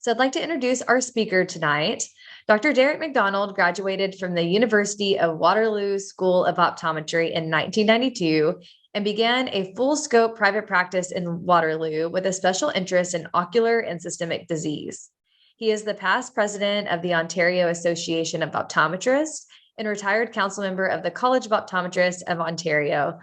So I'd like to introduce our speaker tonight. Dr. Derek McDonald graduated from the University of Waterloo School of Optometry in 1992 and began a full-scope private practice in Waterloo with a special interest in ocular and systemic disease. He is the past president of the Ontario Association of Optometrists and retired council member of the College of Optometrists of Ontario,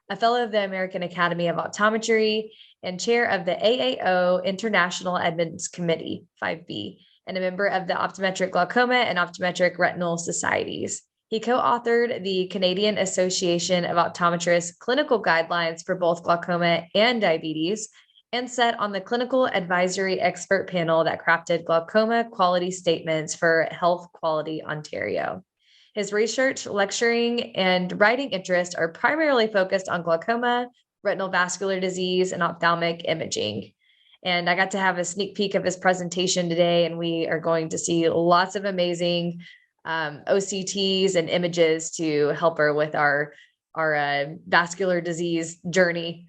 a fellow of the American Academy of Optometry, and chair of the AAO International Admins Committee, 5B, and a member of the Optometric Glaucoma and Optometric Retinal Societies. He co-authored the Canadian Association of Optometrists clinical guidelines for both glaucoma and diabetes, and sat on the clinical advisory expert panel that crafted glaucoma quality statements for Health Quality Ontario. His research, lecturing, and writing interests are primarily focused on glaucoma, retinal vascular disease, and ophthalmic imaging. And I got to have a sneak peek of his presentation today, and we are going to see lots of amazing OCTs and images to help her with our vascular disease journey.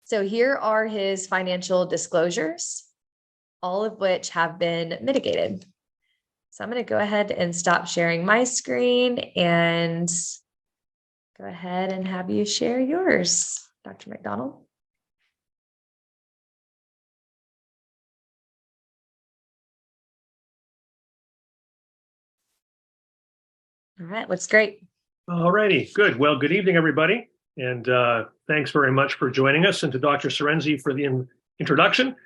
So here are his financial disclosures, all of which have been mitigated. So I'm going to go ahead and stop sharing my screen and go ahead and have you share yours, Dr. McDonald. All right, looks great. All righty, good. Well, good evening, everybody. And thanks very much for joining us, and to Dr. Serenzi for the introduction,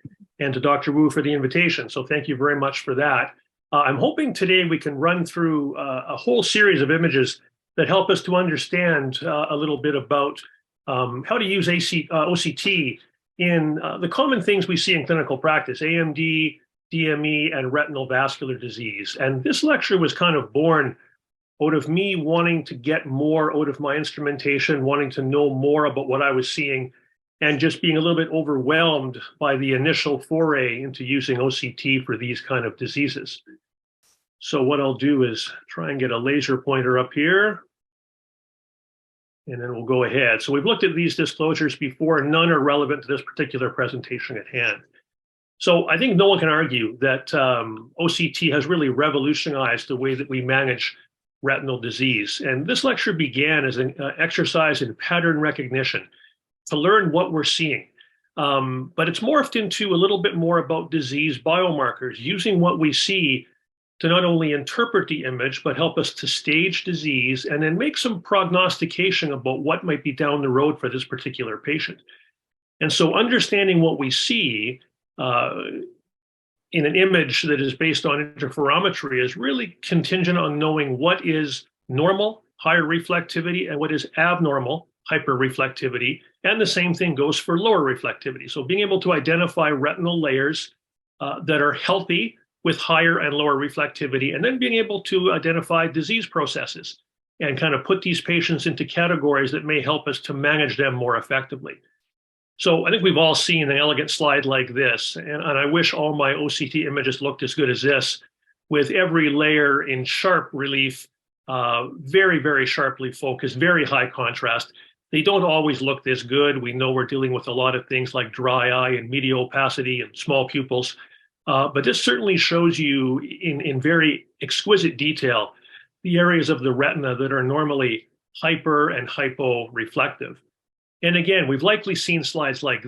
and to Dr. Wu for the invitation. So thank you very much for that. I'm hoping today we can run through a whole series of images that help us to understand a little bit about how to use OCT in the common things we see in clinical practice, AMD, DME, and retinal vascular disease. And this lecture was kind of born out of me wanting to get more out of my instrumentation, wanting to know more about what I was seeing, and just being a little bit overwhelmed by the initial foray into using OCT for these kind of diseases. So what I'll do is try and get a laser pointer up here, and then we'll go ahead. So we've looked at these disclosures before, and none are relevant to this particular presentation at hand. So I think no one can argue that OCT has really revolutionized the way that we manage retinal disease. And this lecture began as an exercise in pattern recognition to learn what we're seeing. But it's morphed into a little bit more about disease biomarkers, using what we see to not only interpret the image, but help us to stage disease and then make some prognostication about what might be down the road for this particular patient. And so understanding what we see in an image that is based on interferometry is really contingent on knowing what is normal, higher reflectivity, and what is abnormal, hyperreflectivity. And the same thing goes for lower reflectivity. So being able to identify retinal layers that are healthy with higher and lower reflectivity, and then being able to identify disease processes and kind of put these patients into categories that may help us to manage them more effectively. So I think we've all seen an elegant slide like this, and I wish all my OCT images looked as good as this, with every layer in sharp relief, very, very sharply focused, very high contrast. They don't always look this good. We know we're dealing with a lot of things like dry eye and medial opacity and small pupils. But this certainly shows you in very exquisite detail the areas of the retina that are normally hyper and hypo-reflective. And again, we've likely seen slides like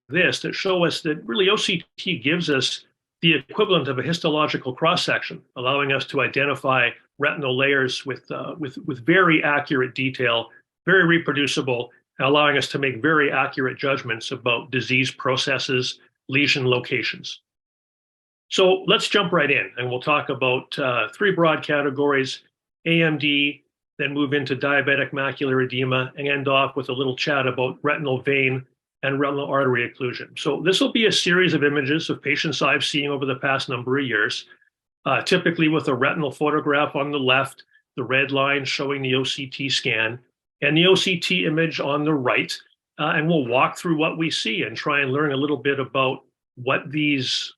this that show us that really OCT gives us the equivalent of a histological cross-section, allowing us to identify retinal layers with very accurate detail, very reproducible, and allowing us to make very accurate judgments about disease processes, lesion locations. So let's jump right in, and we'll talk about three broad categories: AMD, then move into diabetic macular edema, and end off with a little chat about retinal vein and retinal artery occlusion. So this will be a series of images of patients I've seen over the past number of years, typically with a retinal photograph on the left, the red line showing the OCT scan, and the OCT image on the right. And we'll walk through what we see and try and learn a little bit about what these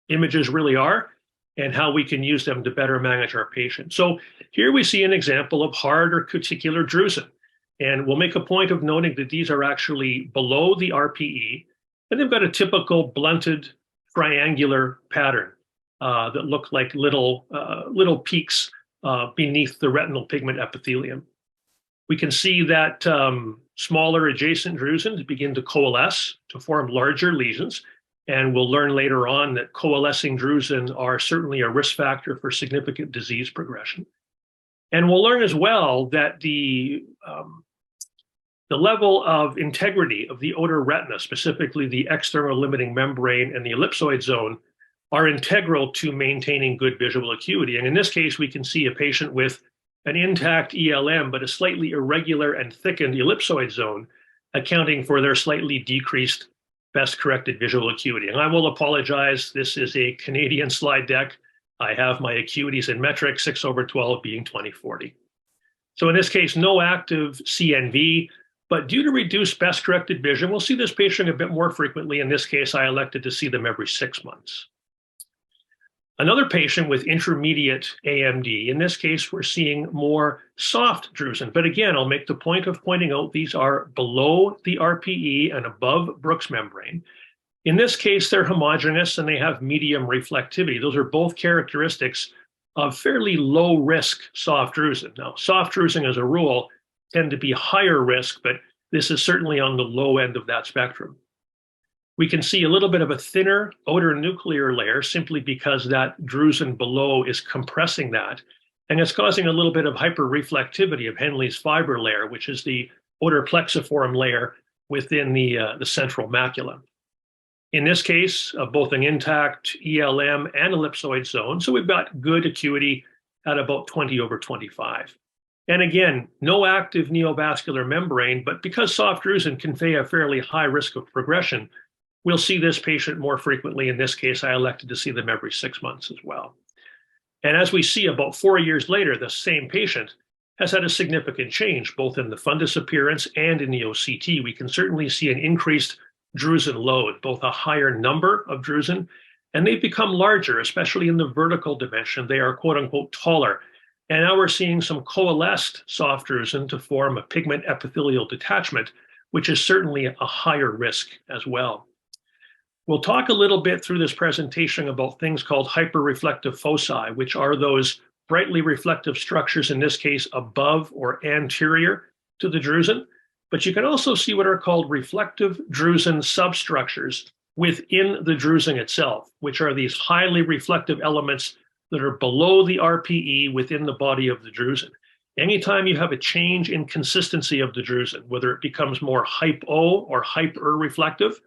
images really are and how we can use them to better manage our patient. So here we see an example of hard or cuticular drusen. And we'll make a point of noting that these are actually below the RPE, and they've got a typical blunted triangular pattern that look like little peaks beneath the retinal pigment epithelium. We can see that smaller adjacent drusens begin to coalesce to form larger lesions. And we'll learn later on that coalescing drusen are certainly a risk factor for significant disease progression. And we'll learn as well that the level of integrity of the outer retina, specifically the external limiting membrane and the ellipsoid zone, are integral to maintaining good visual acuity. And in this case, we can see a patient with an intact ELM, but a slightly irregular and thickened ellipsoid zone, accounting for their slightly decreased best corrected visual acuity. And I will apologize, this is a Canadian slide deck. I have my acuities in metric, 6/12 being 20/40. So in this case, no active CNV, but due to reduced best corrected vision, we'll see this patient a bit more frequently. In this case, I elected to see them every 6 months. Another patient with intermediate AMD, in this case, we're seeing more soft drusen. But again, I'll make the point of pointing out these are below the RPE and above Brooks membrane. In this case, they're homogeneous and they have medium reflectivity. Those are both characteristics of fairly low risk soft drusen. Now, soft drusen as a rule tend to be higher risk, but this is certainly on the low end of that spectrum. We can see a little bit of a thinner outer nuclear layer simply because that drusen below is compressing that. And it's causing a little bit of hyperreflectivity of Henle's fiber layer, which is the outer plexiform layer within the central macula. In this case, both an intact ELM and ellipsoid zone. So we've got good acuity at about 20/25. And again, no active neovascular membrane, but because soft drusen convey a fairly high risk of progression, we'll see this patient more frequently. In this case, I elected to see them every 6 months as well. And as we see about 4 years later, the same patient has had a significant change, both in the fundus appearance and in the OCT. We can certainly see an increased drusen load, both a higher number of drusen, and they've become larger, especially in the vertical dimension. They are quote unquote taller. And now we're seeing some coalesced soft drusen to form a pigment epithelial detachment, which is certainly a higher risk as well. We'll talk a little bit through this presentation about things called hyperreflective foci, which are those brightly reflective structures, in this case, above or anterior to the drusen. But you can also see what are called reflective drusen substructures within the drusen itself, which are these highly reflective elements that are below the RPE within the body of the drusen. Anytime you have a change in consistency of the drusen, whether it becomes more hypo or hyper-reflective,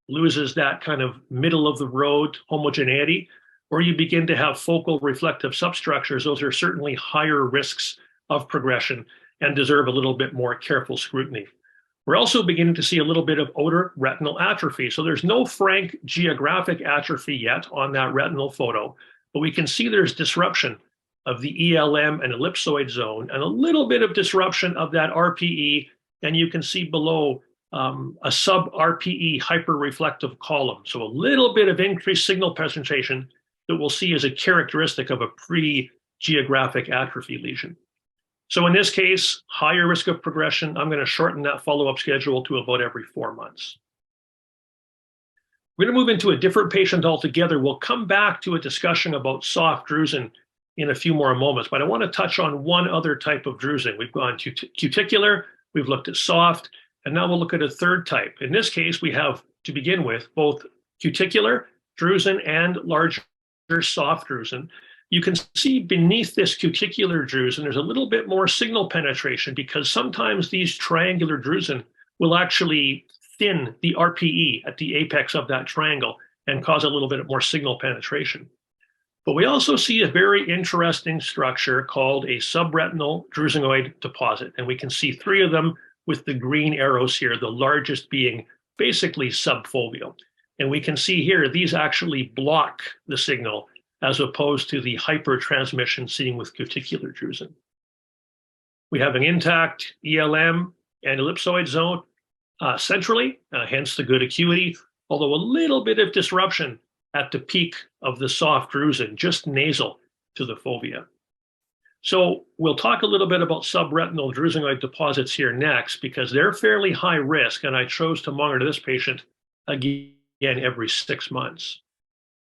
loses that kind of middle of the road homogeneity, or you begin to have focal reflective substructures, those are certainly higher risks of progression and deserve a little bit more careful scrutiny. We're also beginning to see a little bit of outer retinal atrophy. So there's no frank geographic atrophy yet on that retinal photo, but we can see there's disruption of the ELM and ellipsoid zone and a little bit of disruption of that RPE. And you can see below a sub-RPE hyperreflective column. So a little bit of increased signal presentation that we'll see as a characteristic of a pre-geographic atrophy lesion. So in this case, higher risk of progression. I'm going to shorten that follow-up schedule to about every 4 months. We're going to move into a different patient altogether. We'll come back to a discussion about soft drusen in a few more moments, but I want to touch on one other type of drusen. We've gone to cuticular, we've looked at soft, and now we'll look at a third type. In this case, we have, to begin with, both cuticular drusen and larger soft drusen. You can see beneath this cuticular drusen, there's a little bit more signal penetration because sometimes these triangular drusen will actually thin the RPE at the apex of that triangle and cause a little bit more signal penetration. But we also see a very interesting structure called a subretinal drusenoid deposit. And we can see 3 of them with the green arrows here, the largest being basically subfoveal. And we can see here, these actually block the signal as opposed to the hypertransmission seen with cuticular drusen. We have an intact ELM and ellipsoid zone centrally, hence the good acuity, although a little bit of disruption at the peak of the soft drusen, just nasal to the fovea. So we'll talk a little bit about subretinal drusenoid deposits here next because they're fairly high risk, and I chose to monitor this patient again every 6 months.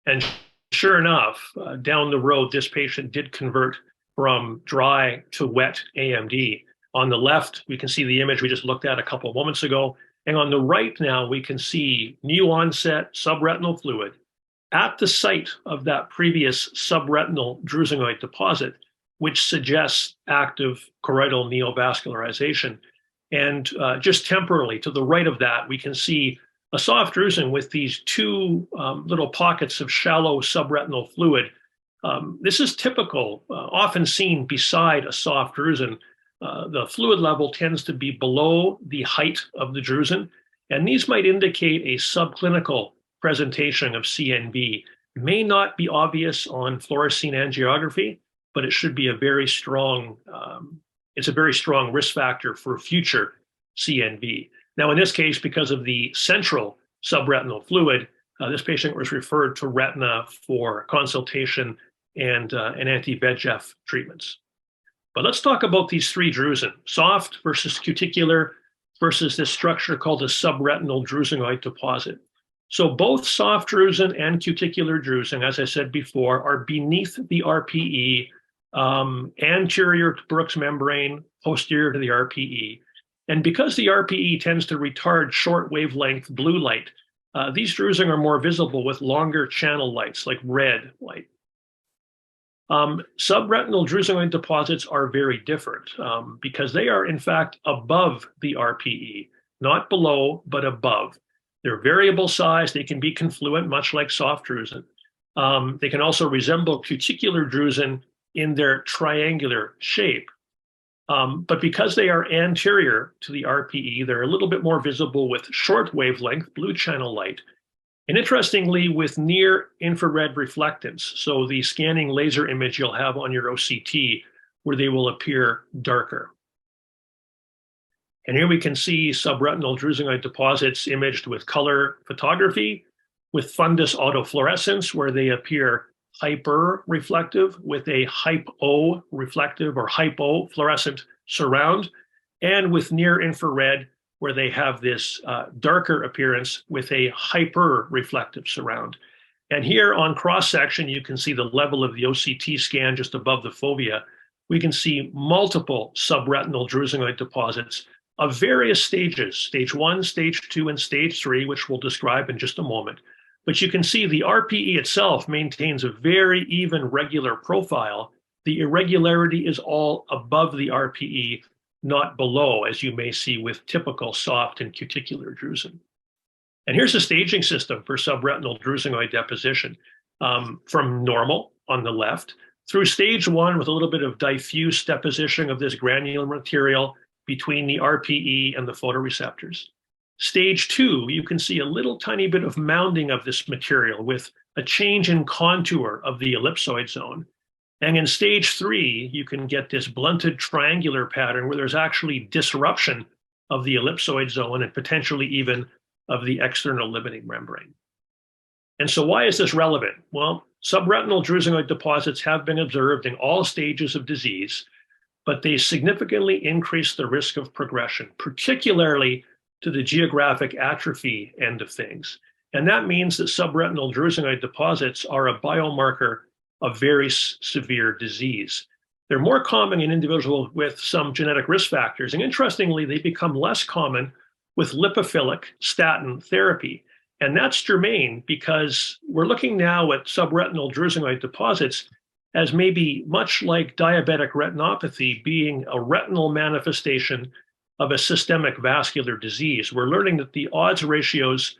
And sure enough, down the road, this patient did convert from dry to wet AMD. On the left, we can see the image we just looked at a couple of moments ago. And on the right now, we can see new onset subretinal fluid at the site of that previous subretinal drusenoid deposit, which suggests active choroidal neovascularization. And just temporally to the right of that, we can see a soft drusen with these two little pockets of shallow subretinal fluid. This is typical, often seen beside a soft drusen. The fluid level tends to be below the height of the drusen, and these might indicate a subclinical presentation of CNV. It may not be obvious on fluorescein angiography, but it should be a very strong, it's a very strong risk factor for future CNV. Now, in this case, because of the central subretinal fluid, this patient was referred to retina for consultation and anti-VEGF treatments. But let's talk about these three drusen, soft versus cuticular versus this structure called a subretinal drusenoid deposit. So both soft drusen and cuticular drusen, as I said before, are beneath the RPE, anterior to Bruch's membrane, posterior to the RPE. And because the RPE tends to retard short wavelength blue light, these drusen are more visible with longer channel lights like red light. Subretinal drusenoid deposits are very different because they are in fact above the RPE, not below, but above. They're variable size. They can be confluent, much like soft drusen. They can also resemble cuticular drusen in their triangular shape. But because they are anterior to the RPE, they're a little bit more visible with short wavelength blue channel light. And interestingly, with near infrared reflectance, so the scanning laser image you'll have on your OCT, where they will appear darker. And here we can see subretinal drusenoid deposits imaged with color photography, with fundus autofluorescence, where they appear hyper-reflective with a hypo-reflective or hypofluorescent surround, and with near infrared, where they have this darker appearance with a hyper-reflective surround. And here on cross-section, you can see the level of the OCT scan just above the fovea. We can see multiple subretinal drusenoid deposits of various stages, stage 1, stage 2, and stage 3, which we'll describe in just a moment. But you can see the RPE itself maintains a very even regular profile. The irregularity is all above the RPE, not below, as you may see with typical soft and cuticular drusen. And here's a staging system for subretinal drusenoid deposition from normal on the left through stage 1 with a little bit of diffuse deposition of this granular material between the RPE and the photoreceptors. Stage 2, you can see a little tiny bit of mounding of this material with a change in contour of the ellipsoid zone. And in stage 3, you can get this blunted triangular pattern where there's actually disruption of the ellipsoid zone and potentially even of the external limiting membrane. And so why is this relevant? Well, subretinal drusenoid deposits have been observed in all stages of disease, but they significantly increase the risk of progression, particularly to the geographic atrophy end of things. And that means that subretinal drusenoid deposits are a biomarker of very severe disease. They're more common in individuals with some genetic risk factors. And interestingly, they become less common with lipophilic statin therapy. And that's germane because we're looking now at subretinal drusenoid deposits as maybe much like diabetic retinopathy being a retinal manifestation of a systemic vascular disease. We're learning that the odds ratios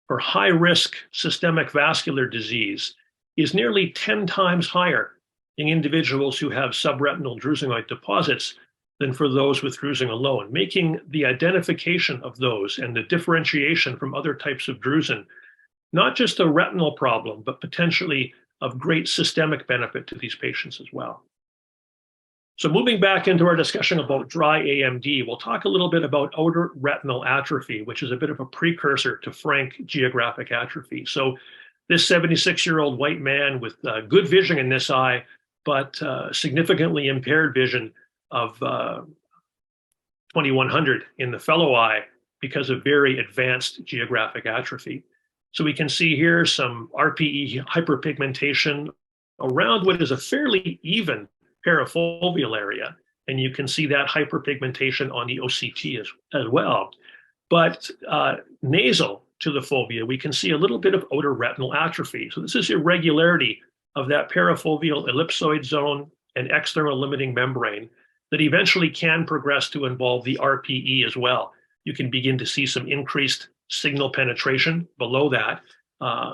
for high-risk systemic vascular disease is nearly 10 times higher in individuals who have subretinal drusenoid deposits than for those with drusen alone, making the identification of those and the differentiation from other types of drusen not just a retinal problem, but potentially of great systemic benefit to these patients as well. So moving back into our discussion about dry AMD, we'll talk a little bit about outer retinal atrophy, which is a bit of a precursor to frank geographic atrophy. So this 76-year-old white man with good vision in this eye, but significantly impaired vision of 2100 in the fellow eye because of very advanced geographic atrophy. So we can see here some RPE hyperpigmentation around what is a fairly even parafoveal area. And you can see that hyperpigmentation on the OCT as well. But nasal to the fovea, we can see a little bit of outer retinal atrophy. So this is irregularity of that parafoveal ellipsoid zone and external limiting membrane that eventually can progress to involve the RPE as well. You can begin to see some increased signal penetration below that,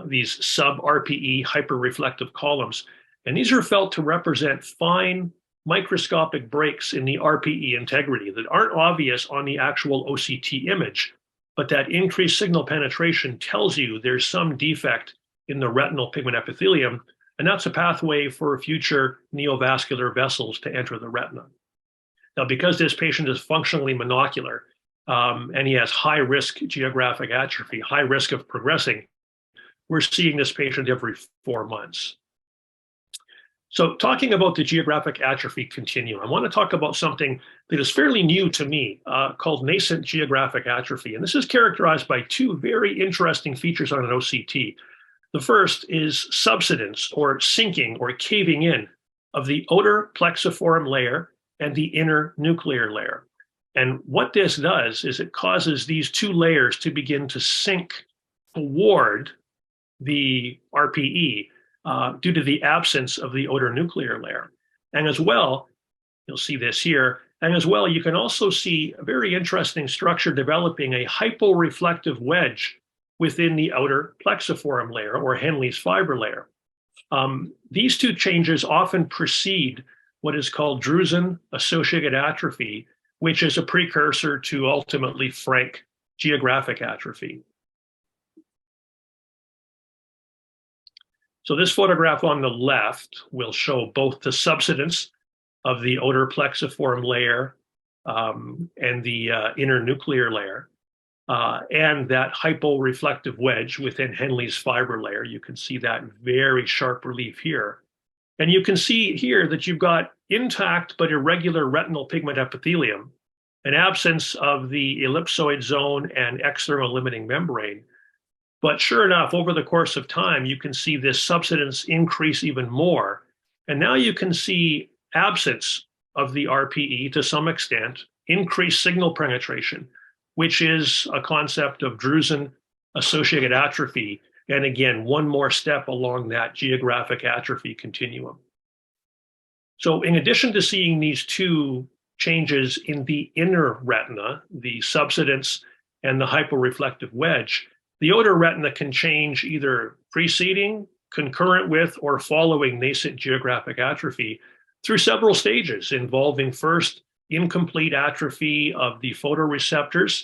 these sub-RPE hyperreflective columns. And these are felt to represent fine microscopic breaks in the RPE integrity that aren't obvious on the actual OCT image, but that increased signal penetration tells you there's some defect in the retinal pigment epithelium, and that's a pathway for future neovascular vessels to enter the retina. Now, because this patient is functionally monocular, and he has high risk geographic atrophy, high risk of progressing, we're seeing this patient every 4 months. So talking about the geographic atrophy continuum, I want to talk about something that is fairly new to me called nascent geographic atrophy. And this is characterized by two very interesting features on an OCT. The first is subsidence or sinking or caving in of the outer plexiform layer and the inner nuclear layer. And what this does is it causes these two layers to begin to sink toward the RPE due to the absence of the outer nuclear layer. And as well, you'll see this here, and as well, you can also see a very interesting structure developing, a hyporeflective wedge within the outer plexiform layer or Henle's fiber layer. These two changes often precede what is called drusen-associated atrophy, which is a precursor to ultimately frank geographic atrophy. So this photograph on the left will show both the subsidence of the outer plexiform layer and the inner nuclear layer, and that hyporeflective wedge within Henle's fiber layer. You can see that very sharp relief here. And you can see here that you've got intact but irregular retinal pigment epithelium, an absence of the ellipsoid zone and external limiting membrane. But sure enough, over the course of time, you can see this subsidence increase even more. And now you can see absence of the RPE to some extent, increased signal penetration, which is a concept of drusen-associated atrophy. And again, one more step along that geographic atrophy continuum. So in addition to seeing these two changes in the inner retina, the subsidence and the hyporeflective wedge, the outer retina can change either preceding, concurrent with, or following nascent geographic atrophy through several stages, involving first incomplete atrophy of the photoreceptors,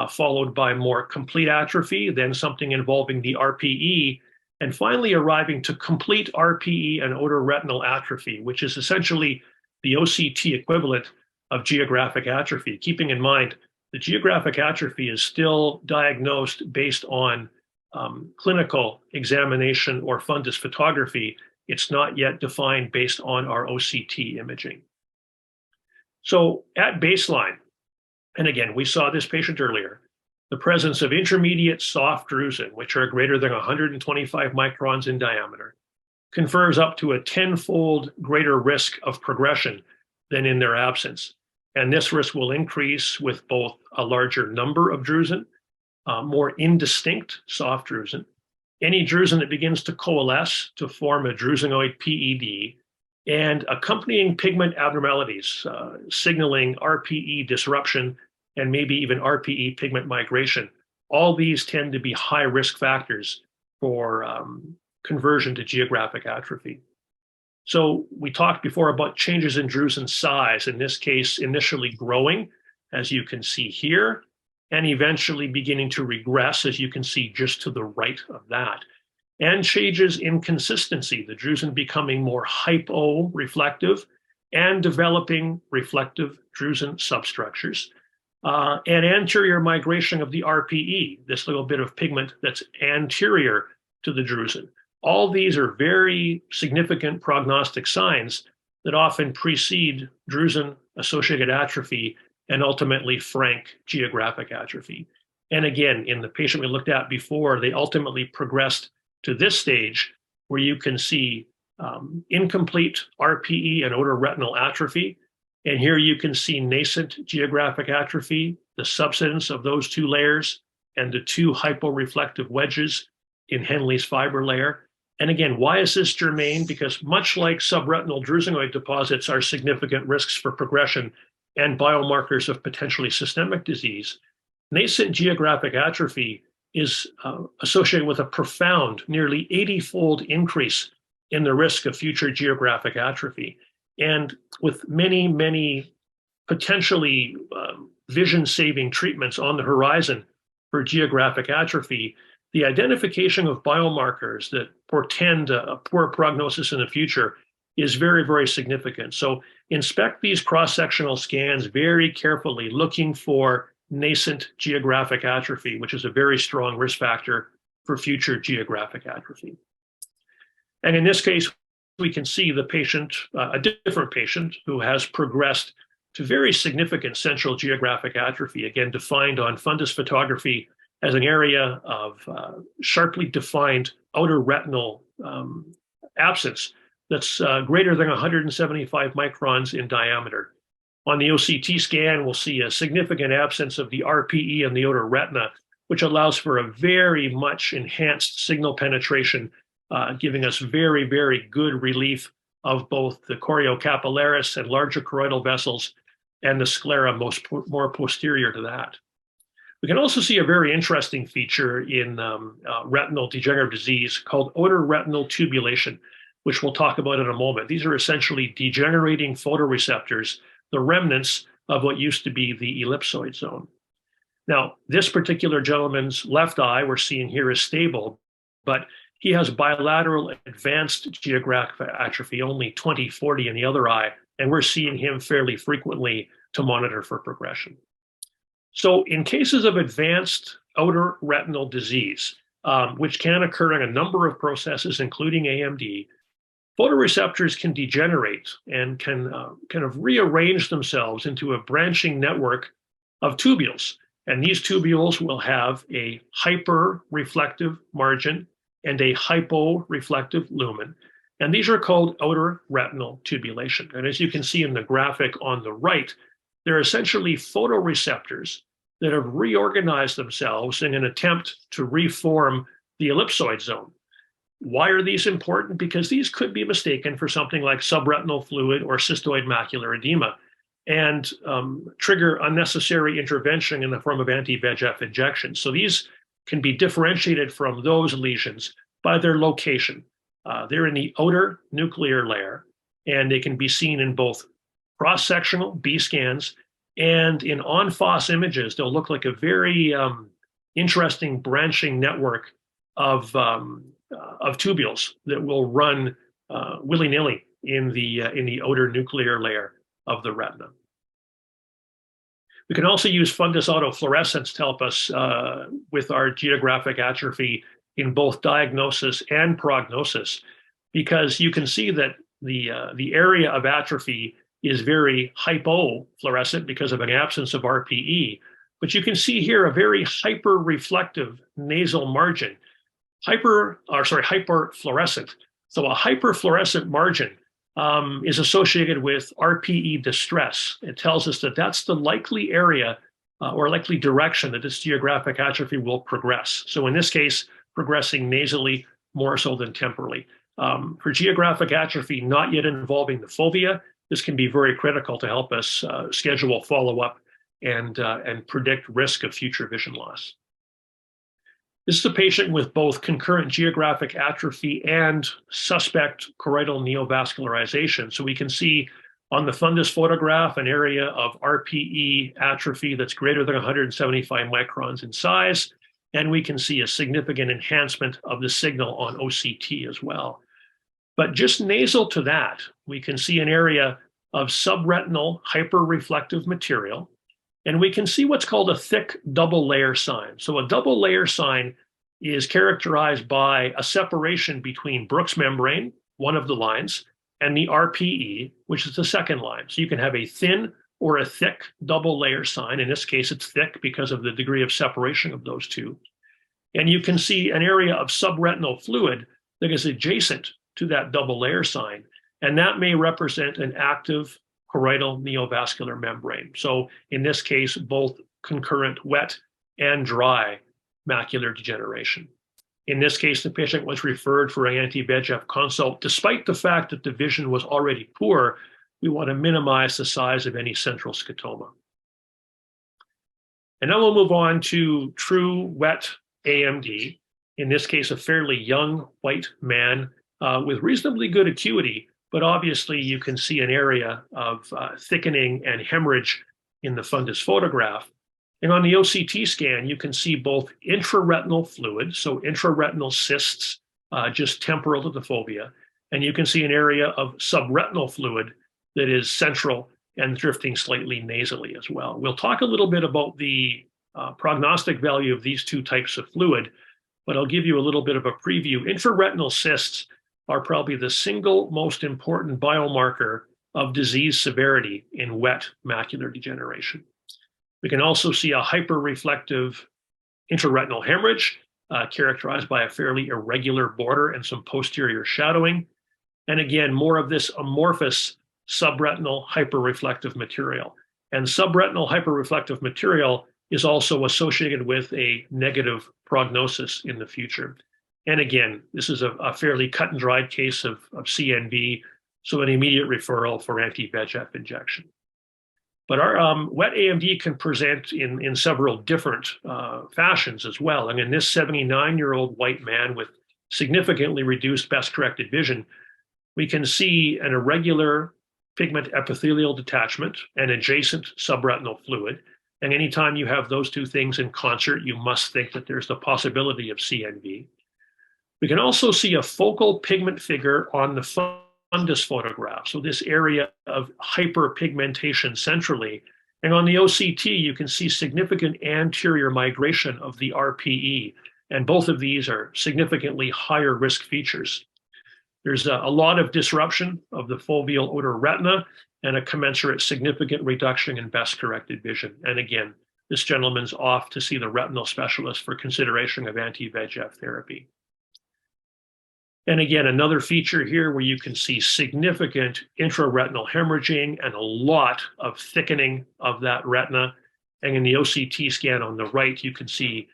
followed by more complete atrophy, then something involving the RPE, and finally arriving to complete RPE and outer retinal atrophy, which is essentially the OCT equivalent of geographic atrophy, keeping in mind the geographic atrophy is still diagnosed based on clinical examination or fundus photography. It's not yet defined based on our OCT imaging. So at baseline, and again, we saw this patient earlier, the presence of intermediate soft drusen, which are greater than 125 microns in diameter, confers up to a 10-fold greater risk of progression than in their absence. And this risk will increase with both a larger number of drusen, more indistinct soft drusen, any drusen that begins to coalesce to form a drusenoid PED, and accompanying pigment abnormalities, signaling RPE disruption and maybe even RPE pigment migration. All these tend to be high risk factors for conversion to geographic atrophy. So we talked before about changes in drusen size, in this case, initially growing, as you can see here, and eventually beginning to regress, as you can see just to the right of that. And changes in consistency, the drusen becoming more hyporeflective and developing reflective drusen substructures, and anterior migration of the RPE, this little bit of pigment that's anterior to the drusen. All these are very significant prognostic signs that often precede drusen-associated atrophy and ultimately frank geographic atrophy. And again, in the patient we looked at before, they ultimately progressed to this stage where you can see incomplete RPE and otoretinal atrophy. And here you can see nascent geographic atrophy, the subsidence of those two layers, and the two hyporeflective wedges in Henle's fiber layer. And again, why is this germane? Because much like subretinal drusenoid deposits are significant risks for progression and biomarkers of potentially systemic disease, nascent geographic atrophy is associated with a profound, nearly 80-fold increase in the risk of future geographic atrophy. And with many, many potentially vision-saving treatments on the horizon for geographic atrophy, the identification of biomarkers that portend a poor prognosis in the future is very, very significant. So inspect these cross-sectional scans very carefully, looking for nascent geographic atrophy, which is a very strong risk factor for future geographic atrophy. And in this case, we can see the patient, a different patient who has progressed to very significant central geographic atrophy, again, defined on fundus photography as an area of sharply defined outer retinal absence that's greater than 175 microns in diameter. On the OCT scan, we'll see a significant absence of the RPE and the outer retina, which allows for a very much enhanced signal penetration, giving us very, very good relief of both the choriocapillaris and larger choroidal vessels and the sclera more posterior to that. We can also see a very interesting feature in retinal degenerative disease called otoretinal tubulation, which we'll talk about in a moment. These are essentially degenerating photoreceptors, the remnants of what used to be the ellipsoid zone. Now, this particular gentleman's left eye we're seeing here is stable, but he has bilateral advanced geographic atrophy, only 20/40 in the other eye, and we're seeing him fairly frequently to monitor for progression. So in cases of advanced outer retinal disease, which can occur in a number of processes, including AMD, photoreceptors can degenerate and can kind of rearrange themselves into a branching network of tubules. And these tubules will have a hyper-reflective margin and a hypo-reflective lumen. And these are called outer retinal tubulation. And as you can see in the graphic on the right, they're essentially photoreceptors that have reorganized themselves in an attempt to reform the ellipsoid zone. Why are these important? Because these could be mistaken for something like subretinal fluid or cystoid macular edema and trigger unnecessary intervention in the form of anti-VEGF injections. So these can be differentiated from those lesions by their location. They're in the outer nuclear layer, and they can be seen in both cross-sectional B scans and in en-face images. They'll look like a very interesting branching network of tubules that will run willy-nilly in the outer nuclear layer of the retina. We can also use fundus autofluorescence to help us with our geographic atrophy in both diagnosis and prognosis, because you can see that the area of atrophy is very hypofluorescent because of an absence of RPE, but you can see here a very hyper-reflective nasal margin, hyperfluorescent. So a hyperfluorescent margin is associated with RPE distress. It tells us that that's the likely area or likely direction that this geographic atrophy will progress. So in this case, progressing nasally more so than temporally. For geographic atrophy not yet involving the fovea, this can be very critical to help us schedule follow-up and predict risk of future vision loss. This is a patient with both concurrent geographic atrophy and suspect choroidal neovascularization. So we can see on the fundus photograph an area of RPE atrophy that's greater than 175 microns in size, and we can see a significant enhancement of the signal on OCT as well. But just nasal to that, we can see an area of subretinal hyperreflective material, and we can see what's called a thick double layer sign. So a double layer sign is characterized by a separation between Bruch's membrane, one of the lines, and the RPE, which is the second line. So you can have a thin or a thick double layer sign. In this case, it's thick because of the degree of separation of those two. And you can see an area of subretinal fluid that is adjacent to that double layer sign. And that may represent an active choroidal neovascular membrane. So in this case, both concurrent wet and dry macular degeneration. In this case, the patient was referred for an anti-VEGF consult. Despite the fact that the vision was already poor, we want to minimize the size of any central scotoma. And now we'll move on to true wet AMD. In this case, a fairly young white man with reasonably good acuity, but obviously you can see an area of thickening and hemorrhage in the fundus photograph. And on the OCT scan, you can see both intraretinal fluid, so intraretinal cysts just temporal to the fovea, and you can see an area of subretinal fluid that is central and drifting slightly nasally as well. We'll talk a little bit about the prognostic value of these two types of fluid, but I'll give you a little bit of a preview. Intraretinal cysts are probably the single most important biomarker of disease severity in wet macular degeneration. We can also see a hyperreflective intraretinal hemorrhage characterized by a fairly irregular border and some posterior shadowing. And again, more of this amorphous subretinal hyperreflective material. And subretinal hyperreflective material is also associated with a negative prognosis in the future. And again, this is a fairly cut and dried case of CNV, so an immediate referral for anti-VEGF injection. But our wet AMD can present in several different fashions as well. And in this 79-year-old white man with significantly reduced best-corrected vision, we can see an irregular pigment epithelial detachment and adjacent subretinal fluid. And anytime you have those two things in concert, you must think that there's the possibility of CNV. We can also see a focal pigment figure on the fundus photograph, so this area of hyperpigmentation centrally. And on the OCT, you can see significant anterior migration of the RPE, and both of these are significantly higher risk features. There's a lot of disruption of the foveal outer retina and a commensurate significant reduction in best-corrected vision. And again, this gentleman's off to see the retinal specialist for consideration of anti-VEGF therapy. And again, another feature here where you can see significant intraretinal hemorrhaging and a lot of thickening of that retina. And in the OCT scan on the right, you can see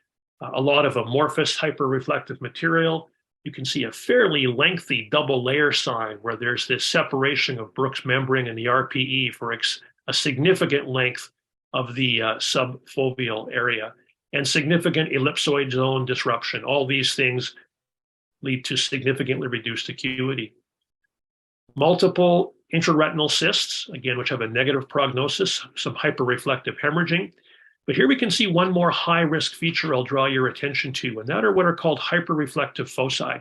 a lot of amorphous hyperreflective material. You can see a fairly lengthy double layer sign where there's this separation of Brooks membrane and the RPE for a significant length of the subfoveal area and significant ellipsoid zone disruption. All these things lead to significantly reduced acuity. Multiple intraretinal cysts, again, which have a negative prognosis, some hyperreflective hemorrhaging. But here we can see one more high-risk feature I'll draw your attention to, and that are what are called hyperreflective foci.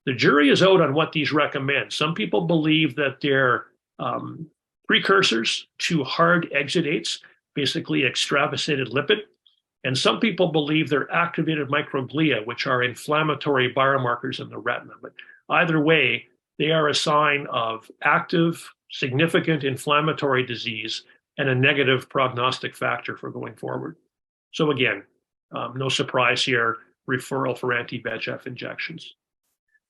The jury is out on what these recommend. Some people believe that they're precursors to hard exudates, basically extravasated lipid. And some people believe they're activated microglia, which are inflammatory biomarkers in the retina. But either way, they are a sign of active, significant inflammatory disease and a negative prognostic factor for going forward. So again, no surprise here, referral for anti-VEGF injections.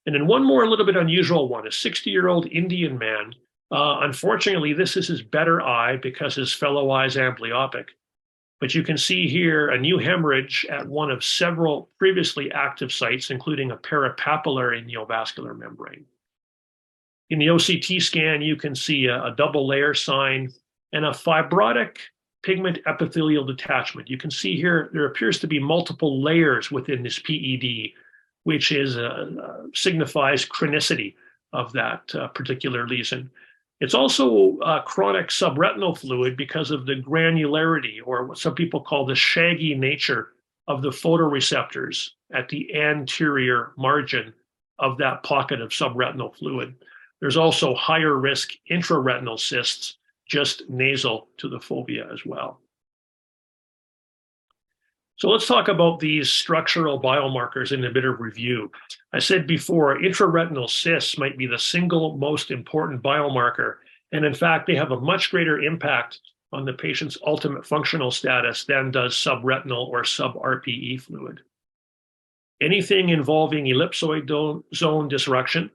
And then one more a little bit unusual one, a 60-year-old Indian man. Unfortunately, this is his better eye because his fellow eye is amblyopic. But you can see here a new hemorrhage at one of several previously active sites, including a parapapillary neovascular membrane. In the OCT scan, you can see a double layer sign and a fibrotic pigment epithelial detachment. You can see here there appears to be multiple layers within this PED, which is signifies chronicity of that particular lesion. It's also chronic subretinal fluid because of the granularity, or what some people call the shaggy nature of the photoreceptors at the anterior margin of that pocket of subretinal fluid. There's also higher risk intraretinal cysts just nasal to the fovea as well. So let's talk about these structural biomarkers in a bit of review. I said before, intraretinal cysts might be the single most important biomarker. And in fact, they have a much greater impact on the patient's ultimate functional status than does subretinal or sub-RPE fluid. Anything involving ellipsoid zone disruption,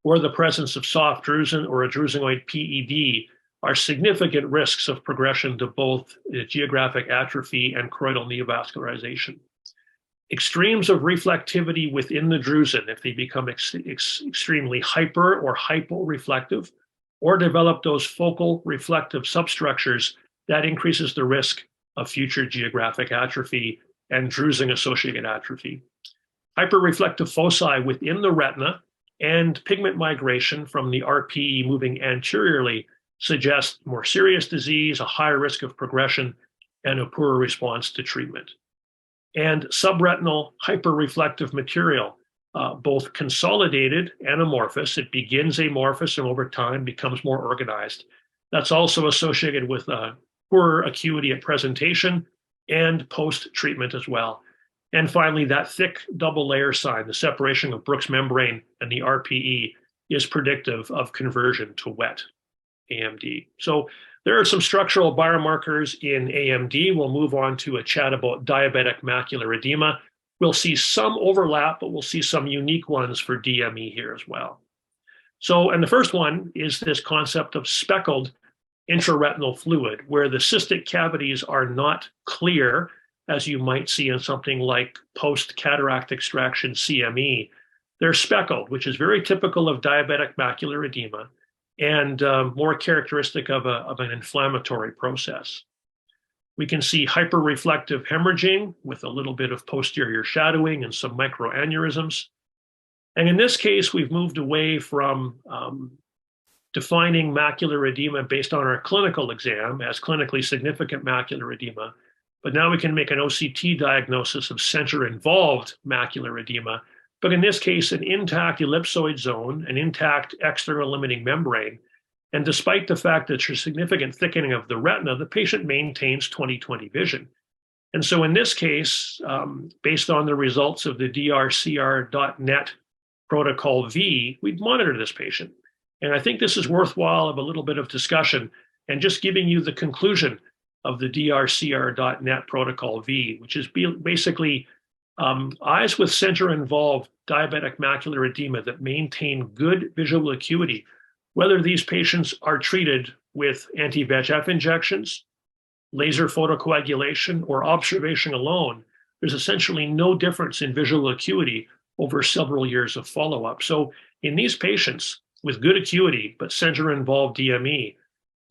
or the presence of soft drusen or a drusenoid PED are significant risks of progression to both geographic atrophy and choroidal neovascularization. Extremes of reflectivity within the drusen, if they become extremely hyper or hyporeflective, or develop those focal reflective substructures, that increases the risk of future geographic atrophy and drusen-associated atrophy. Hyperreflective foci within the retina and pigment migration from the RPE moving anteriorly suggest more serious disease, a higher risk of progression, and a poorer response to treatment. And subretinal hyperreflective material, both consolidated and amorphous. It begins amorphous and over time becomes more organized. That's also associated with poorer acuity at presentation and post-treatment as well. And finally, that thick double layer sign, the separation of Bruch's membrane and the RPE, is predictive of conversion to wet AMD. So there are some structural biomarkers in AMD. We'll move on to a chat about diabetic macular edema. We'll see some overlap, but we'll see some unique ones for DME here as well. So, and the first one is this concept of speckled intraretinal fluid, where the cystic cavities are not clear, as you might see in something like post-cataract extraction CME. They're speckled, which is very typical of diabetic macular edema and more characteristic of an inflammatory process. We can see hyperreflective hemorrhaging with a little bit of posterior shadowing and some microaneurysms. And in this case, we've moved away from defining macular edema based on our clinical exam as clinically significant macular edema, but now we can make an OCT diagnosis of center-involved macular edema, but in this case, an intact ellipsoid zone, an intact external limiting membrane. And despite the fact that there's significant thickening of the retina, the patient maintains 20/20 vision. And so in this case, based on the results of the DRCR.net protocol V, we'd monitor this patient. And I think this is worthwhile of a little bit of discussion and just giving you the conclusion of the DRCR.net protocol V, which is basically eyes with center-involved diabetic macular edema that maintain good visual acuity, whether these patients are treated with anti-VEGF injections, laser photocoagulation, or observation alone, there's essentially no difference in visual acuity over several years of follow-up. So in these patients with good acuity but center-involved DME,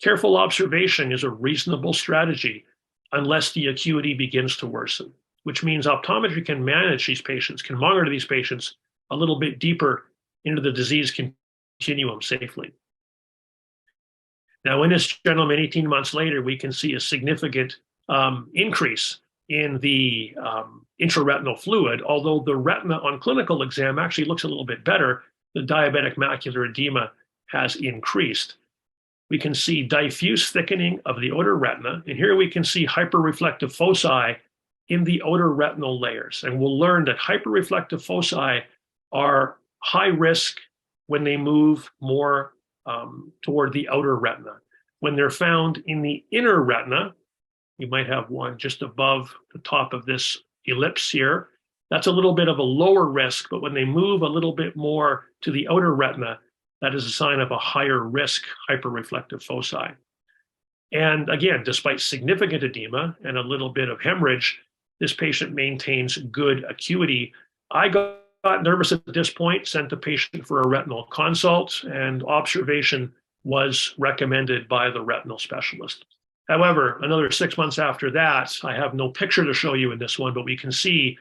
careful observation is a reasonable strategy unless the acuity begins to worsen, which means optometry can manage these patients, can monitor these patients a little bit deeper into the disease continuum safely. Now, in this gentleman, 18 months later, we can see a significant increase in the intraretinal fluid, although the retina on clinical exam actually looks a little bit better. The diabetic macular edema has increased. We can see diffuse thickening of the outer retina, and here we can see hyperreflective foci in the outer retinal layers. And we'll learn that hyperreflective foci are high risk when they move more toward the outer retina. When they're found in the inner retina, you might have one just above the top of this ellipse here. That's a little bit of a lower risk, but when they move a little bit more to the outer retina, that is a sign of a higher risk hyperreflective foci. And again, despite significant edema and a little bit of hemorrhage, this patient maintains good acuity. I got nervous at this point, sent the patient for a retinal consult, and observation was recommended by the retinal specialist. However, another 6 months after that, I have no picture to show you in this one, but we can see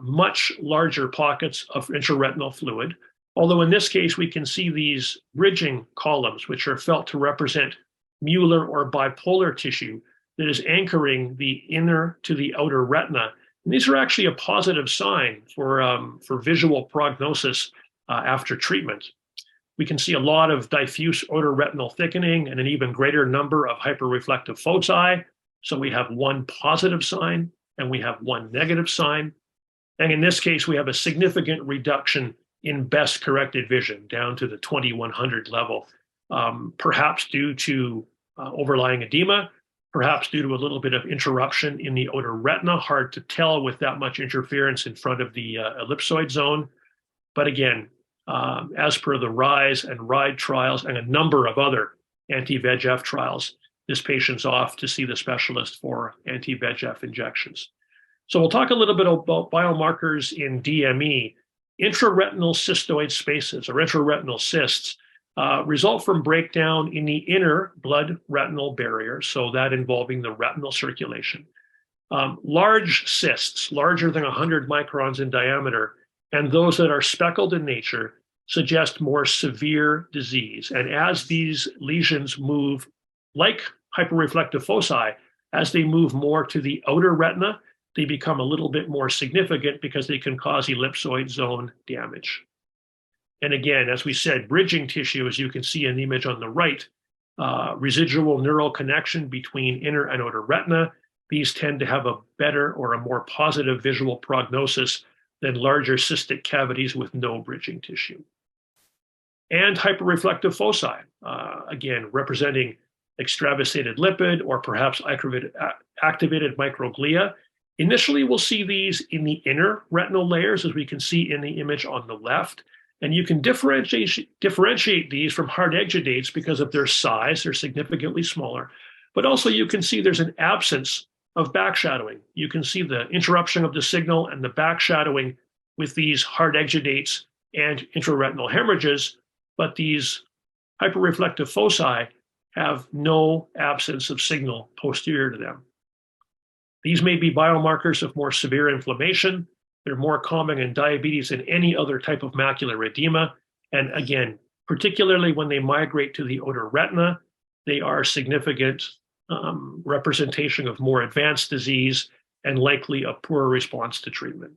much larger pockets of intraretinal fluid. Although in this case, we can see these bridging columns, which are felt to represent mular or bipolar tissue that is anchoring the inner to the outer retina. And these are actually a positive sign for visual prognosis after treatment. We can see a lot of diffuse outer retinal thickening and an even greater number of hyperreflective foci. So we have one positive sign and we have one negative sign. And in this case, we have a significant reduction in best corrected vision down to the 2100 level, perhaps due to overlying edema, perhaps due to a little bit of interruption in the outer retina. Hard to tell with that much interference in front of the ellipsoid zone. But again, as per the RISE and RIDE trials and a number of other anti-VEGF trials, this patient's off to see the specialist for anti-VEGF injections. So we'll talk a little bit about biomarkers in DME. Intraretinal cystoid spaces or intraretinal cysts result from breakdown in the inner blood retinal barrier, so that involving the retinal circulation. Large cysts, larger than 100 microns in diameter, and those that are speckled in nature suggest more severe disease. And as these lesions move, like hyperreflective foci, as they move more to the outer retina, they become a little bit more significant because they can cause ellipsoid zone damage. And again, as we said, bridging tissue, as you can see in the image on the right, residual neural connection between inner and outer retina. These tend to have a better or a more positive visual prognosis than larger cystic cavities with no bridging tissue. And hyperreflective foci, again, representing extravasated lipid or perhaps activated microglia. Initially, we'll see these in the inner retinal layers, as we can see in the image on the left. And you can differentiate these from hard exudates because of their size. They're significantly smaller. But also you can see there's an absence of backshadowing. You can see the interruption of the signal and the backshadowing with these hard exudates and intraretinal hemorrhages, but these hyperreflective foci have no absence of signal posterior to them. These may be biomarkers of more severe inflammation. They're more common in diabetes than any other type of macular edema. And again, particularly when they migrate to the outer retina, they are significant representation of more advanced disease and likely a poorer response to treatment.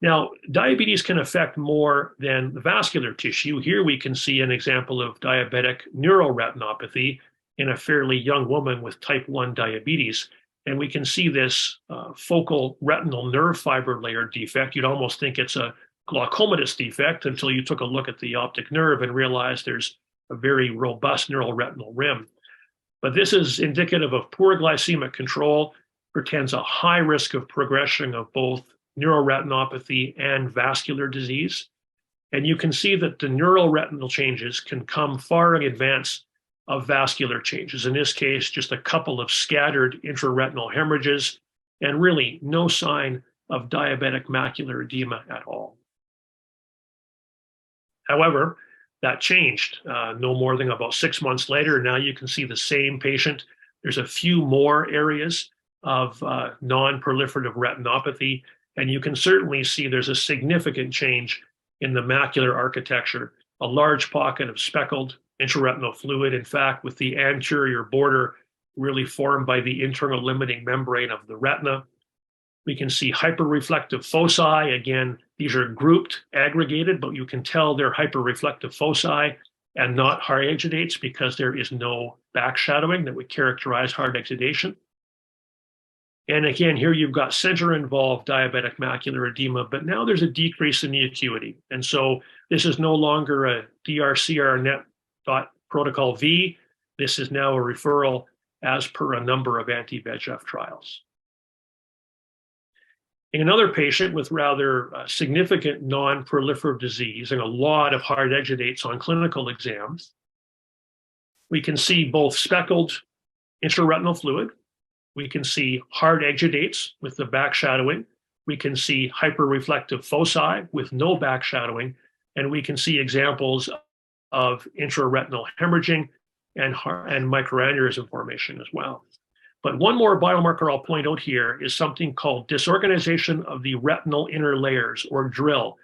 Now, diabetes can affect more than the vascular tissue. Here we can see an example of diabetic neuroretinopathy in a fairly young woman with type 1 diabetes. And we can see this focal retinal nerve fiber layer defect. You'd almost think it's a glaucomatous defect until you took a look at the optic nerve and realized there's a very robust neural retinal rim. But this is indicative of poor glycemic control, portends a high risk of progression of both neuroretinopathy and vascular disease. And you can see that the neural retinal changes can come far in advance of vascular changes. In this case, just a couple of scattered intraretinal hemorrhages and really no sign of diabetic macular edema at all. However, that changed no more than about 6 months later. Now you can see the same patient. There's a few more areas of non-proliferative retinopathy, and you can certainly see there's a significant change in the macular architecture, a large pocket of speckled intraretinal fluid, in fact, with the anterior border really formed by the internal limiting membrane of the retina. We can see hyperreflective foci. Again, these are grouped, aggregated, but you can tell they're hyperreflective foci and not hard exudates because there is no backshadowing that would characterize hard exudation. And again, here you've got center-involved diabetic macular edema, but now there's a decrease in the acuity. And so this is no longer a DRCR net protocol V. This is now a referral as per a number of anti-VEGF trials. In another patient with rather significant non-proliferative disease and a lot of hard exudates on clinical exams, we can see both speckled intraretinal fluid. We can see hard exudates with the backshadowing. We can see hyperreflective foci with no backshadowing. And we can see examples of intraretinal hemorrhaging and microaneurysm formation as well. But one more biomarker I'll point out here is something called disorganization of the retinal inner layers, or DRIL.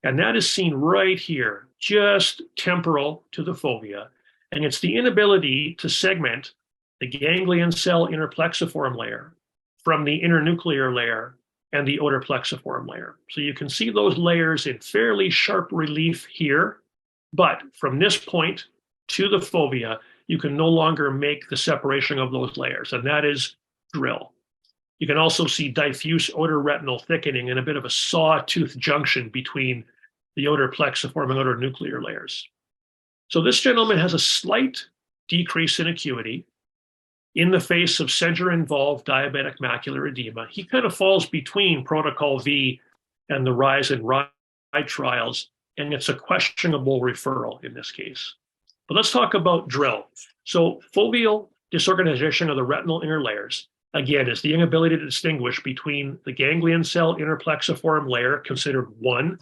And that is seen right here, just temporal to the fovea. And it's the inability to segment the ganglion cell inner plexiform layer from the internuclear layer and the outer plexiform layer. So you can see those layers in fairly sharp relief here, but from this point to the fovea, you can no longer make the separation of those layers, and that is DRIL. You can also see diffuse outer retinal thickening and a bit of a sawtooth junction between the outer plexiform and outer nuclear layers. So this gentleman has a slight decrease in acuity in the face of center-involved diabetic macular edema. He kind of falls between Protocol V and the RISE and RIDE trials, and it's a questionable referral in this case. But let's talk about DRIL. So foveal disorganization of the retinal inner layers, again, is the inability to distinguish between the ganglion cell interplexiform layer, considered one,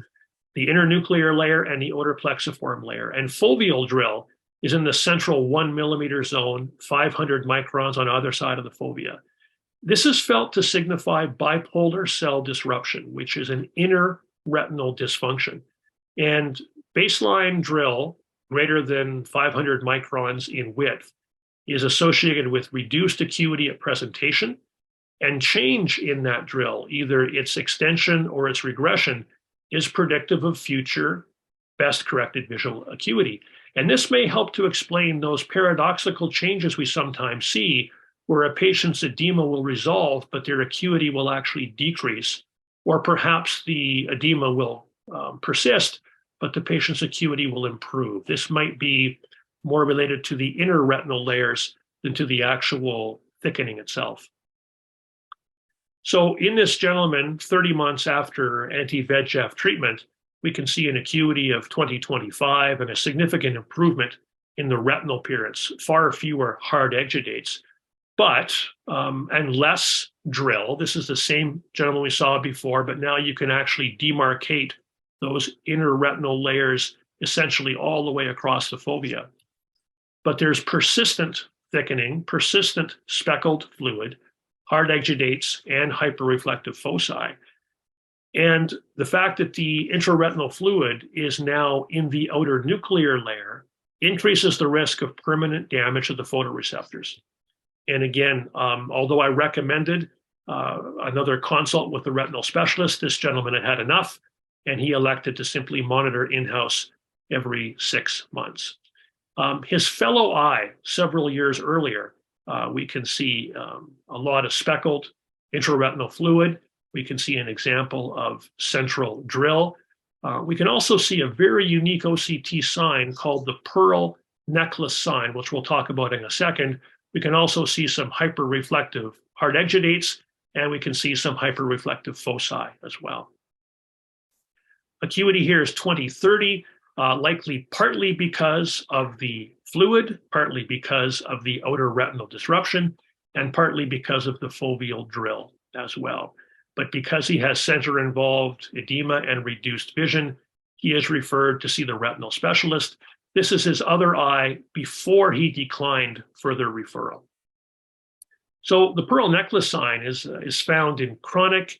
the internuclear layer, and the odoplexoform layer. And foveal DRIL is in the central 1 millimeter zone, 500 microns on either side of the fovea. This is felt to signify bipolar cell disruption, which is an inner retinal dysfunction. And baseline DRIL, greater than 500 microns in width, is associated with reduced acuity at presentation, and change in that DRIL, either its extension or its regression, is predictive of future best corrected visual acuity. And this may help to explain those paradoxical changes we sometimes see, where a patient's edema will resolve, but their acuity will actually decrease, or perhaps the edema will persist, but the patient's acuity will improve. This might be more related to the inner retinal layers than to the actual thickening itself. So in this gentleman, 30 months after anti-VEGF treatment, we can see an acuity of 20/25 and a significant improvement in the retinal appearance, far fewer hard exudates, but, and less DRIL. This is the same gentleman we saw before, but now you can actually demarcate those inner retinal layers essentially all the way across the fovea. But there's persistent thickening, persistent speckled fluid, hard exudates, and hyperreflective foci. And the fact that the intraretinal fluid is now in the outer nuclear layer increases the risk of permanent damage of the photoreceptors. And again, although I recommended another consult with the retinal specialist, this gentleman had had enough, and he elected to simply monitor in-house every 6 months. His fellow eye, several years earlier, we can see a lot of speckled intraretinal fluid. We can see an example of central DRIL. We can also see a very unique OCT sign called the pearl necklace sign, which we'll talk about in a second. We can also see some hyperreflective hard exudates, and we can see some hyperreflective foci as well. Acuity here is 20/30, likely partly because of the fluid, partly because of the outer retinal disruption, and partly because of the foveal DRIL as well. But because he has center-involved edema and reduced vision, he is referred to see the retinal specialist. This is his other eye before he declined further referral. So the pearl necklace sign is found in chronic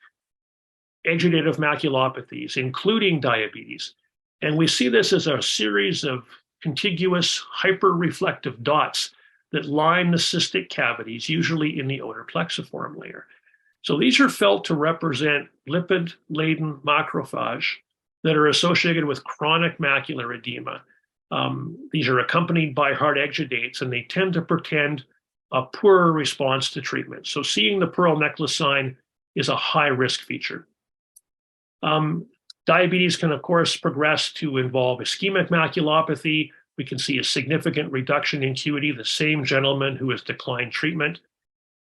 exudative maculopathies, including diabetes. And we see this as a series of contiguous hyperreflective dots that line the cystic cavities, usually in the odoplexoform layer. So these are felt to represent lipid-laden macrophage that are associated with chronic macular edema. These are accompanied by hard exudates, and they tend to portend a poorer response to treatment. So seeing the pearl necklace sign is a high-risk feature. Diabetes can, of course, progress to involve ischemic maculopathy. We can see a significant reduction in acuity, the same gentleman who has declined treatment.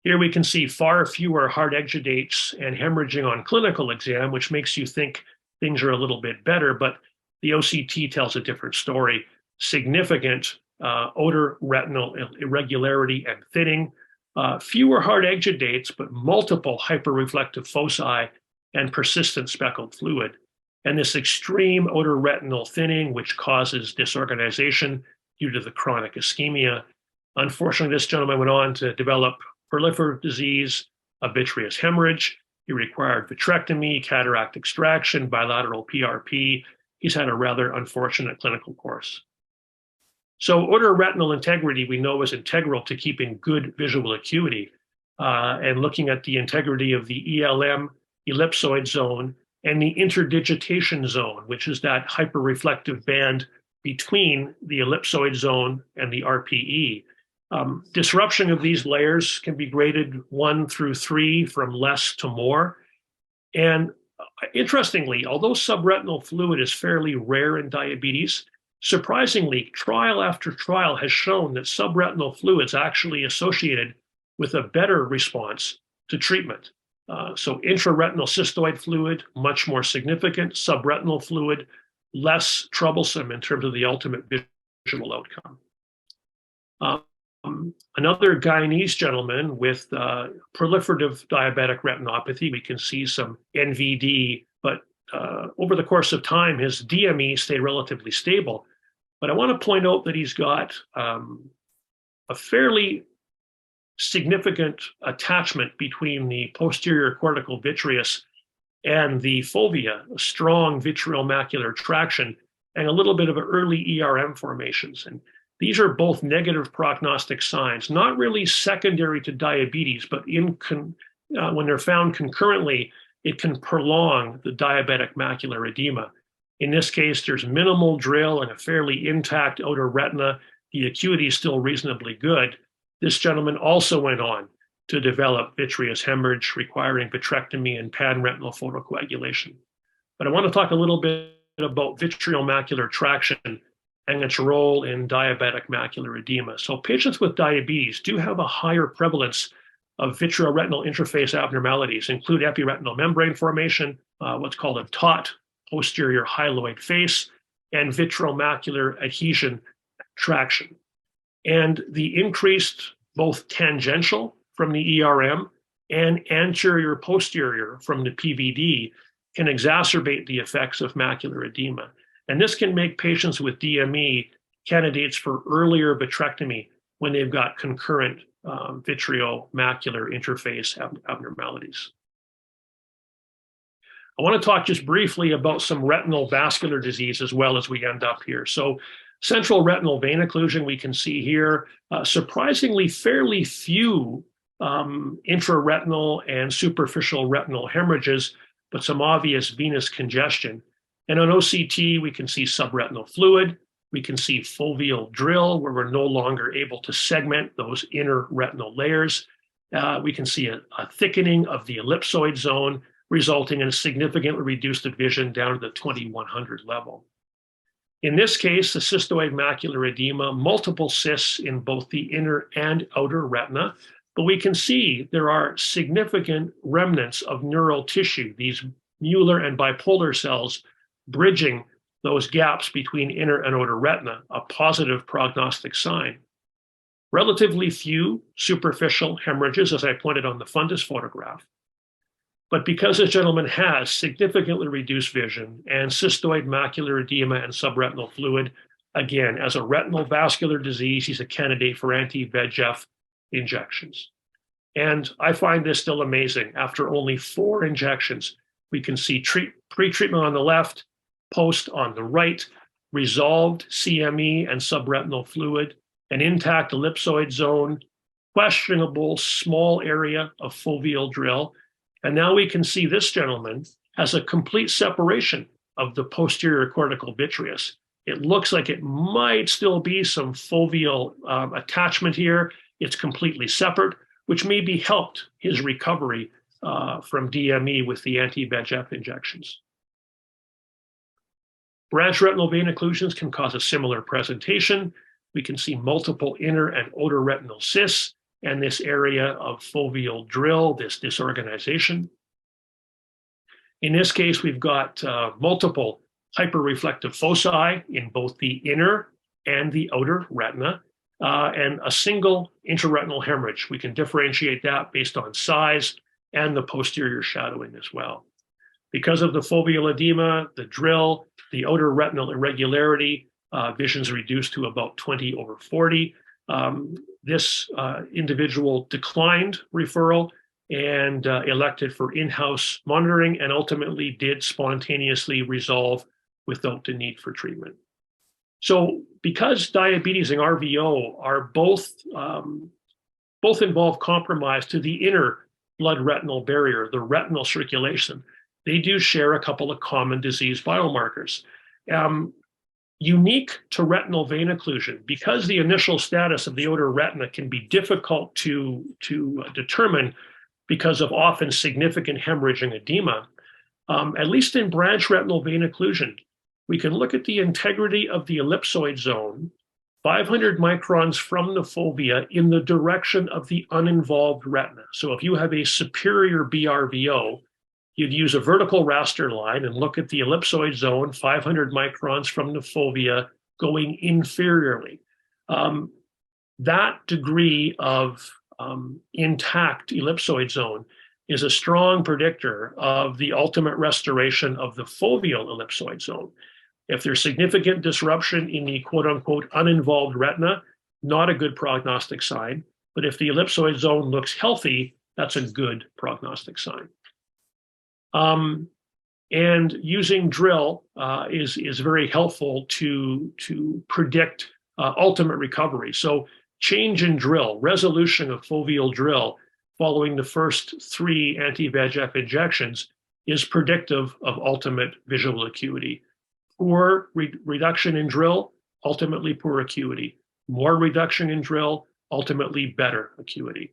Here we can see far fewer hard exudates and hemorrhaging on clinical exam, which makes you think things are a little bit better, but the OCT tells a different story. Significant odor retinal irregularity and thinning, fewer hard exudates, but multiple hyperreflective foci and persistent speckled fluid. And this extreme odor retinal thinning, which causes disorganization due to the chronic ischemia. Unfortunately, this gentleman went on to develop proliferative disease, a vitreous hemorrhage. He required vitrectomy, cataract extraction, bilateral PRP. He's had a rather unfortunate clinical course. So odor retinal integrity we know is integral to keeping good visual acuity, and looking at the integrity of the ELM, ellipsoid zone, and the interdigitation zone, which is that hyperreflective band between the ellipsoid zone and the RPE. Disruption of these layers can be graded 1 through 3 from less to more. And interestingly, although subretinal fluid is fairly rare in diabetes, Surprisingly, trial after trial has shown that subretinal fluid is actually associated with a better response to treatment. So intraretinal cystoid fluid, much more significant, subretinal fluid, less troublesome in terms of the ultimate visual outcome. Another Guyanese gentleman with proliferative diabetic retinopathy, we can see some NVD, but over the course of time, his DME stayed relatively stable. But I want to point out that he's got a fairly significant attachment between the posterior cortical vitreous and the fovea, a strong vitreomacular traction, and a little bit of early ERM formations. And these are both negative prognostic signs, not really secondary to diabetes, but when they're found concurrently, it can prolong the diabetic macular edema. In this case, there's minimal drill and a fairly intact outer retina. The acuity is still reasonably good. This gentleman also went on to develop vitreous hemorrhage requiring vitrectomy and panretinal photocoagulation. But I want to talk a little bit about vitreomacular traction and its role in diabetic macular edema. So patients with diabetes do have a higher prevalence of vitreoretinal interface abnormalities, include epiretinal membrane formation, what's called a taut posterior hyaloid face, and vitreomacular adhesion traction. And the increased both tangential from the ERM and anterior posterior from the PVD can exacerbate the effects of macular edema. And this can make patients with DME candidates for earlier vitrectomy when they've got concurrent vitreomacular interface abnormalities. I want to talk just briefly about some retinal vascular disease as well as we end up here. So central retinal vein occlusion, we can see here, surprisingly fairly few intraretinal and superficial retinal hemorrhages, but some obvious venous congestion. And on OCT, we can see subretinal fluid. We can see foveal drill, where we're no longer able to segment those inner retinal layers. We can see a thickening of the ellipsoid zone, resulting in a significantly reduced vision down to the 2100 level. In this case, the cystoid macular edema, multiple cysts in both the inner and outer retina, but we can see there are significant remnants of neural tissue, these macular and bipolar cells bridging those gaps between inner and outer retina, a positive prognostic sign. Relatively few superficial hemorrhages, as I pointed on the fundus photograph. But because this gentleman has significantly reduced vision and cystoid macular edema and subretinal fluid, again, as a retinal vascular disease, he's a candidate for anti-VEGF injections. And I find this still amazing. After only 4 injections, we can see pre-treatment on the left, post on the right, resolved CME and subretinal fluid, an intact ellipsoid zone, questionable small area of foveal drill. And now we can see this gentleman has a complete separation of the posterior cortical vitreous. It looks like it might still be some foveal attachment here. It's completely separate, which maybe helped his recovery from DME with the anti-VEGF injections. Branch retinal vein occlusions can cause a similar presentation. We can see multiple inner and outer retinal cysts and this area of foveal drill, this disorganization. In this case, we've got multiple hyperreflective foci in both the inner and the outer retina, and a single intraretinal hemorrhage. We can differentiate that based on size and the posterior shadowing as well. Because of the foveal edema, the drill, the outer retinal irregularity, vision's reduced to about 20/40. This individual declined referral and elected for in-house monitoring and ultimately did spontaneously resolve without the need for treatment. So because diabetes and RVO are both involve compromise to the inner blood retinal barrier, the retinal circulation, they do share a couple of common disease biomarkers. Unique to retinal vein occlusion, because the initial status of the outer retina can be difficult to determine because of often significant hemorrhaging edema, at least in branch retinal vein occlusion, we can look at the integrity of the ellipsoid zone 500 microns from the fovea in the direction of the uninvolved retina. So if you have a superior BRVO, you'd use a vertical raster line and look at the ellipsoid zone 500 microns from the fovea going inferiorly. That degree of intact ellipsoid zone is a strong predictor of the ultimate restoration of the foveal ellipsoid zone. If there's significant disruption in the quote unquote uninvolved retina, not a good prognostic sign. But if the ellipsoid zone looks healthy, that's a good prognostic sign. And using drill is very helpful to predict ultimate recovery. So change in drill, resolution of foveal drill following the first 3 anti-VEGF injections is predictive of ultimate visual acuity. Poor reduction in drill, ultimately poor acuity. More reduction in drill, ultimately better acuity.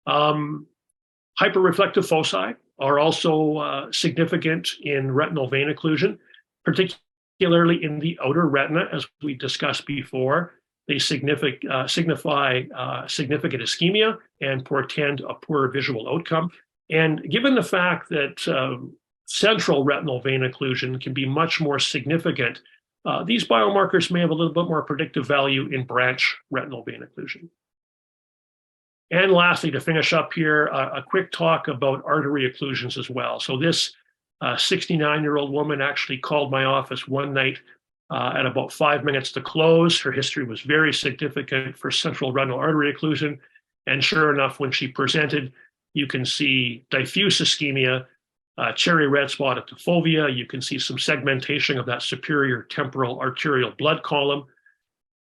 Hyperreflective foci are also significant in retinal vein occlusion, particularly in the outer retina, as we discussed before. They signify significant ischemia and portend a poor visual outcome. And given the fact that central retinal vein occlusion can be much more significant, these biomarkers may have a little bit more predictive value in branch retinal vein occlusion. And lastly, to finish up here, a quick talk about artery occlusions as well. So this 69-year-old woman actually called my office one night at about 5 minutes to close. Her history was very significant for central retinal artery occlusion. And sure enough, when she presented, you can see diffuse ischemia, cherry red spot at the fovea. You can see some segmentation of that superior temporal arterial blood column.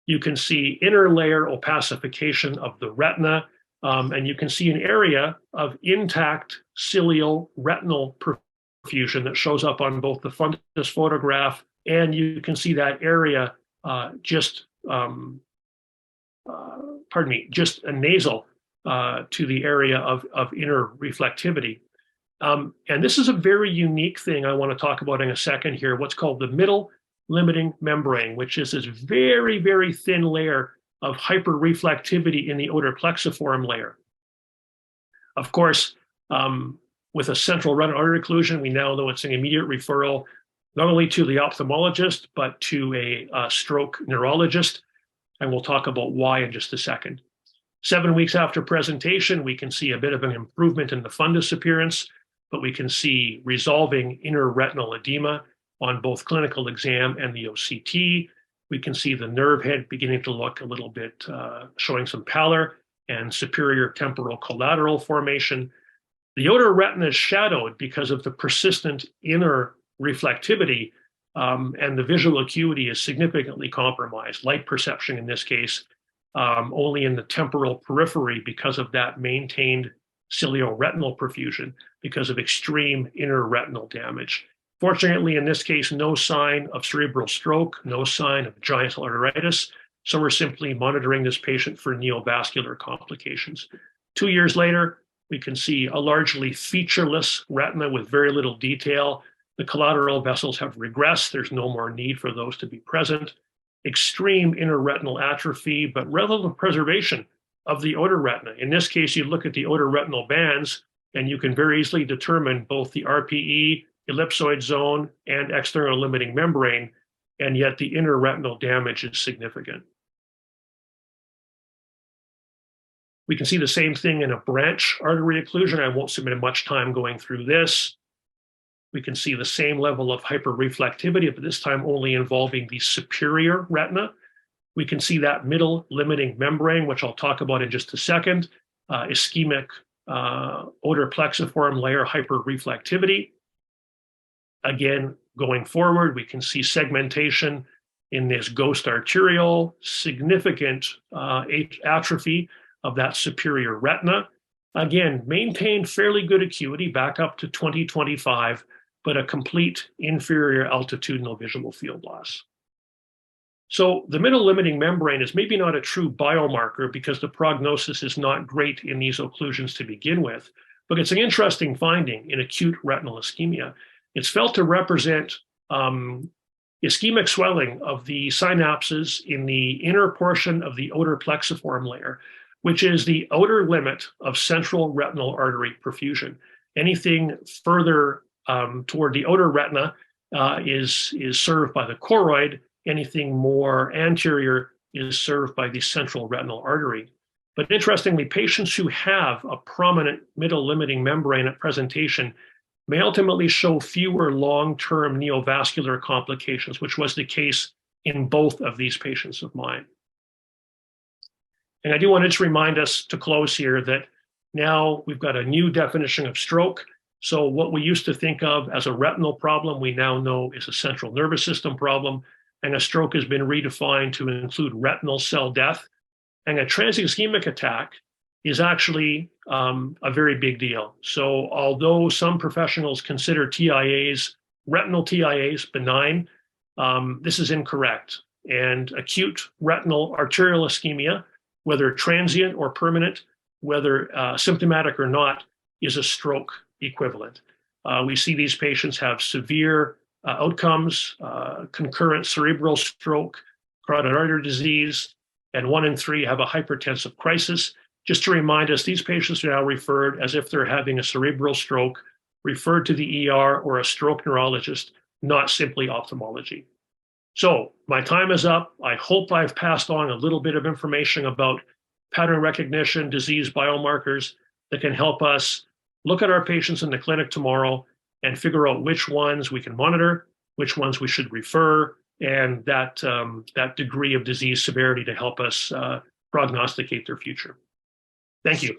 You can see inner layer opacification of the retina. And you can see an area of intact cilial retinal perfusion that shows up on both the fundus photograph, and you can see that area just a nasal to the area of inner reflectivity. And this is a very unique thing I want to talk about in a second here, what's called the middle limiting membrane, which is this very, very thin layer of hyperreflectivity in the odoplexoform layer. Of course, with a central retinal artery occlusion, we now know it's an immediate referral, not only to the ophthalmologist, but to a stroke neurologist. And we'll talk about why in just a second. 7 weeks after presentation, we can see a bit of an improvement in the fundus appearance, but we can see resolving inner retinal edema on both clinical exam and the OCT. We can see the nerve head beginning to look a little bit, showing some pallor and superior temporal collateral formation. The outer retina is shadowed because of the persistent inner reflectivity, and the visual acuity is significantly compromised. Light perception in this case, only in the temporal periphery because of that maintained cilioretinal perfusion because of extreme inner retinal damage. Fortunately, in this case, no sign of cerebral stroke, no sign of giant arteritis. So we're simply monitoring this patient for neovascular complications. 2 years later, we can see a largely featureless retina with very little detail. The collateral vessels have regressed. There's no more need for those to be present. Extreme inner retinal atrophy, but relative preservation of the outer retina. In this case, you look at the outer retinal bands, and you can very easily determine both the RPE, ellipsoid zone, and external limiting membrane, and yet the inner retinal damage is significant. We can see the same thing in a branch artery occlusion. I won't spend much time going through this. We can see the same level of hyperreflectivity, but this time only involving the superior retina. We can see that middle limiting membrane, which I'll talk about in just a second, ischemic odoplexoform layer hyperreflectivity. Again, going forward, we can see segmentation in this ghost arteriole, significant atrophy of that superior retina. Again, maintained fairly good acuity back up to 20/25, but a complete inferior altitudinal visual field loss. So the middle limiting membrane is maybe not a true biomarker because the prognosis is not great in these occlusions to begin with, But it's an interesting finding in acute retinal ischemia. It's felt to represent ischemic swelling of the synapses in the inner portion of the outer plexiform layer, which is the outer limit of central retinal artery perfusion. Anything further toward the outer retina is served by the choroid. Anything more anterior is served by the central retinal artery. But interestingly, patients who have a prominent middle limiting membrane at presentation may ultimately show fewer long-term neovascular complications, which was the case in both of these patients of mine. And I do want to just remind us to close here that now we've got a new definition of stroke. So what we used to think of as a retinal problem, we now know is a central nervous system problem. And a stroke has been redefined to include retinal cell death. And a transient ischemic attack is actually a very big deal. So although some professionals consider TIAs, retinal TIAs, benign, this is incorrect. And acute retinal arterial ischemia, whether transient or permanent, whether symptomatic or not, is a stroke equivalent. We see these patients have severe outcomes, concurrent cerebral stroke, carotid artery disease, and 1 in 3 have a hypertensive crisis. Just to remind us, these patients are now referred as if they're having a cerebral stroke, referred to the ER or a stroke neurologist, not simply ophthalmology. So my time is up. I hope I've passed on a little bit of information about pattern recognition, disease biomarkers that can help us look at our patients in the clinic tomorrow and figure out which ones we can monitor, which ones we should refer, and that degree of disease severity to help us prognosticate their future. Thank you.